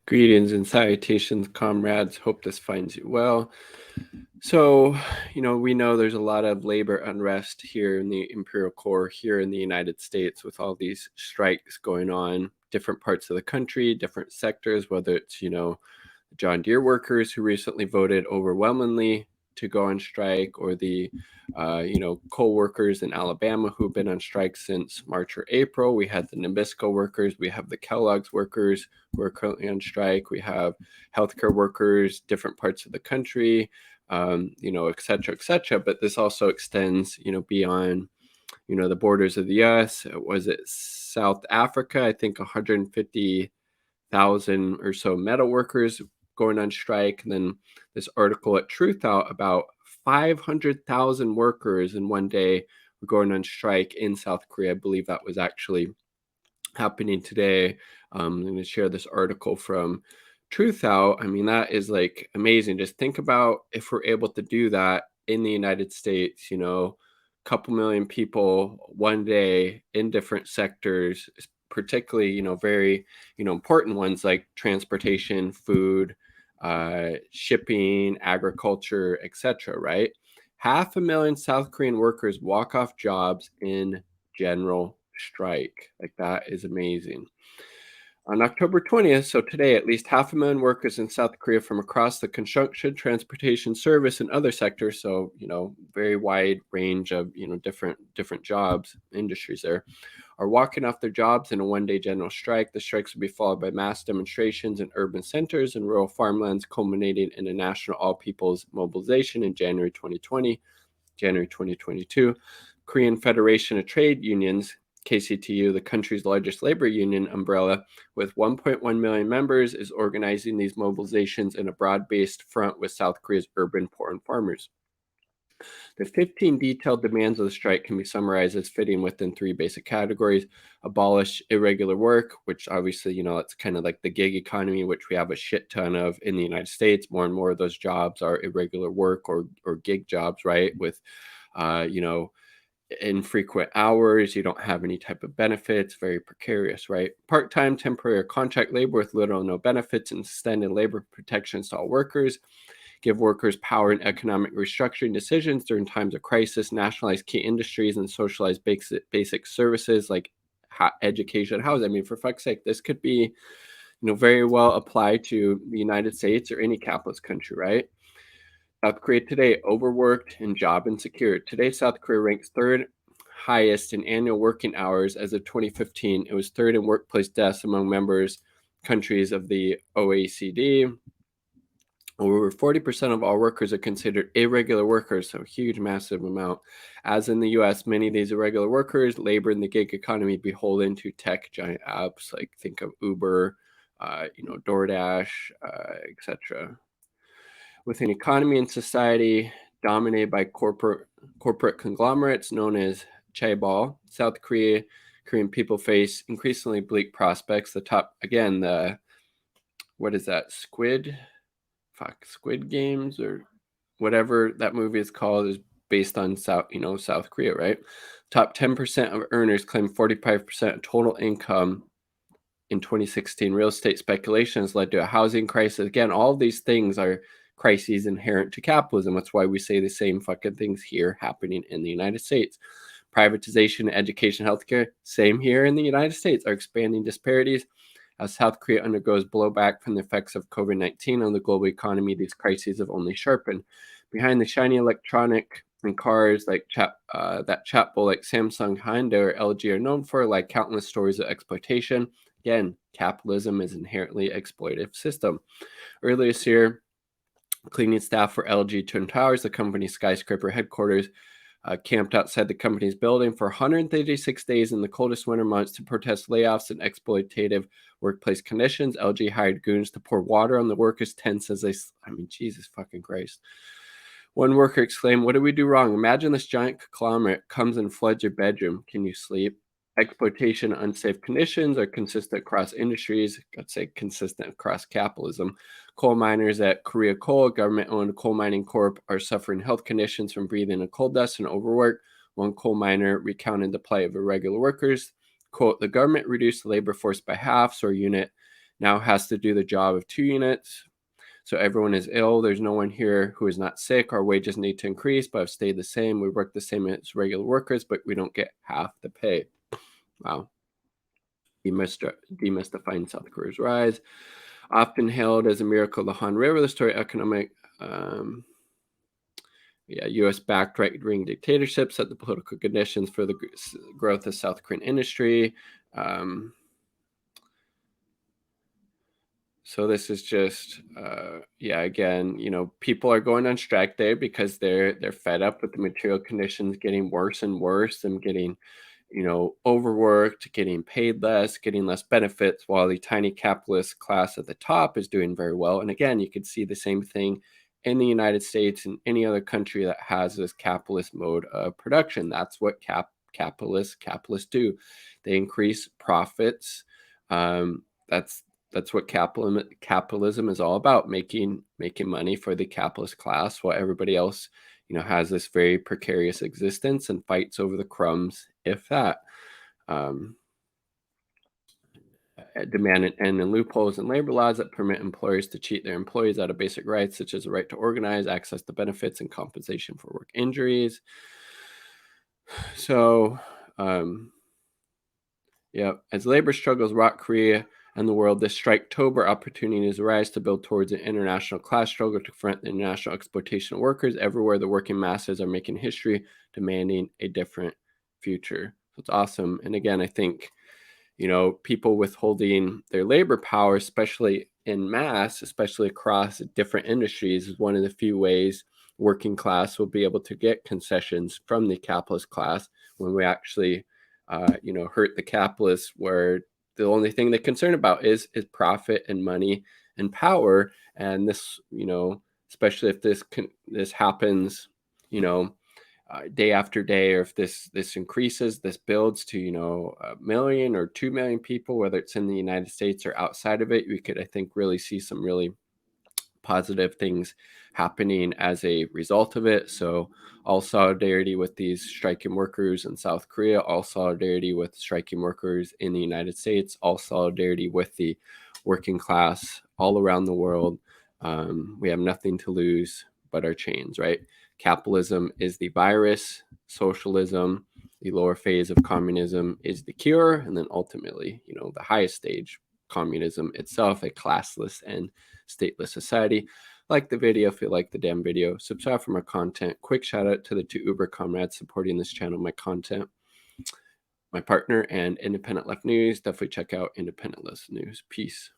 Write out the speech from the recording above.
Greetings and salutations, comrades. Hope this finds you well. So, we know there's a lot of labor unrest here in the Imperial Core, here in the United States, with all these strikes going on, different parts of the country, different sectors, whether it's, John Deere workers who recently voted overwhelmingly to go on strike, or the coal workers in Alabama who've been on strike since March or April. We had the Nabisco workers, we have the Kellogg's workers who are currently on strike, we have healthcare workers, different parts of the country, et cetera, et cetera. But this also extends, beyond, the borders of the U.S. Was it South Africa? I think 150,000 or so metal workers going on strike. And then this article at Truth out about 500,000 workers in one day were going on strike in South Korea. I believe that was actually happening today. I'm going to share this article from Truth Out. I mean, that is like amazing. Just think about if we're able to do that in the United States, couple million people one day in different sectors, particularly, very, important ones like transportation, food, shipping, agriculture, etc. Right? 500,000 South Korean workers walk off jobs in general strike. Like, that is amazing. On October 20th, so today, at least 500,000 workers in South Korea from across the construction, transportation, service, and other sectors, so, very wide range of, different jobs, industries there, are walking off their jobs in a one-day general strike. The strikes will be followed by mass demonstrations in urban centers and rural farmlands, culminating in a national all-people's mobilization in January 2020, January 2022. Korean Federation of Trade Unions, KCTU, the country's largest labor union umbrella, with 1.1 million members, is organizing these mobilizations in a broad-based front with South Korea's urban poor and farmers. The 15 detailed demands of the strike can be summarized as fitting within three basic categories: abolish irregular work, which obviously, it's kind of like the gig economy, which we have a shit ton of in the United States. More and more of those jobs are irregular work or gig jobs, right? With, infrequent hours, you don't have any type of benefits, very precarious, right? Part-time, temporary, or contract labor with little or no benefits, and extended labor protections to all workers. Give workers power in economic restructuring decisions during times of crisis. Nationalize key industries and socialize basic services like education, housing. I mean, for fuck's sake, this could be, very well applied to the United States or any capitalist country, right? South Korea today, overworked and job insecure. Today, South Korea ranks third highest in annual working hours as of 2015. It was third in workplace deaths among members countries of the OECD. Over 40% of all workers are considered irregular workers, so a huge, massive amount. As in the US, many of these irregular workers labor in the gig economy, beholden to tech giant apps like, think of Uber, DoorDash, etc. With an economy and society dominated by corporate conglomerates known as chaebol, Korean people face increasingly bleak prospects. What is that? Squid Games, or whatever that movie is called, is based on South Korea, right? Top 10% of earners claim 45% of total income in 2016. Real estate speculation has led to a housing crisis. Again, all of these things are crises inherent to capitalism. That's why we say the same fucking things here happening in the United States. Privatization, education, healthcare, same here in the United States, are expanding disparities. As South Korea undergoes blowback from the effects of COVID-19 on the global economy, these crises have only sharpened. Behind the shiny electronic and cars like that Chaebol, like Samsung, Hyundai, or LG are known for, like countless stories of exploitation. Again, capitalism is inherently exploitative system. Earlier this year, cleaning staff for LG Twin Towers, the company's skyscraper headquarters, camped outside the company's building for 136 days in the coldest winter months to protest layoffs and exploitative workplace conditions. LG hired goons to pour water on the workers' tents as Jesus fucking Christ. One worker exclaimed, "What did we do wrong? Imagine this giant conglomerate comes and floods your bedroom. Can you sleep?" Exploitation and unsafe conditions are consistent across industries. I'd say consistent across capitalism. Coal miners at Korea Coal, a government-owned coal mining corp, are suffering health conditions from breathing in coal dust and overwork. One coal miner recounted the plight of irregular workers. Quote, "The government reduced the labor force by half, so our unit now has to do the job of 2 units. So everyone is ill. There's no one here who is not sick. Our wages need to increase, but have stayed the same. We work the same as regular workers, but we don't get half the pay. Wow. Demystifying South Korea's rise. Often hailed as a miracle, the Han River, the story economic, U.S.-backed right-wing dictatorship set the political conditions for the growth of South Korean industry. So this is just, again, people are going on strike there because they're fed up with the material conditions getting worse and worse, and getting, overworked, getting paid less, getting less benefits, while the tiny capitalist class at the top is doing very well. And again, you could see the same thing in the United States and any other country that has this capitalist mode of production. That's what capitalists do. They increase profits. That's what capitalism is all about, making money for the capitalist class, while everybody else, has this very precarious existence and fights over the crumbs, if that. Demand an end in loopholes in labor laws that permit employers to cheat their employees out of basic rights, such as the right to organize, access to benefits, and compensation for work injuries. So, as labor struggles rock Korea and the world, this Striketober opportunities arise to build towards an international class struggle to confront the international exploitation of workers. Everywhere, the working masses are making history, demanding a different future. So it's awesome. And again, I think, people withholding their labor power, especially in mass, especially across different industries, is one of the few ways working class will be able to get concessions from the capitalist class when we actually, hurt the capitalists, where the only thing they're concerned about is profit and money and power. And this, especially if this happens, day after day, or if this increases, this builds to 1 million or 2 million people, whether it's in the United States or outside of it, we could, I think, really see some really positive things happening as a result of it. So all solidarity with these striking workers in South Korea, all solidarity with striking workers in the United States, all solidarity with the working class all around the world. We have nothing to lose but our chains, right? Capitalism is the virus, socialism, the lower phase of communism, is the cure, and then ultimately, the highest stage, communism itself, a classless and stateless society. Like the video if you like the damn video. Subscribe for more content. Quick shout out to the 2 Uber comrades supporting this channel, my content, my partner, and Independent Left News. Definitely check out Independent Left News. Peace.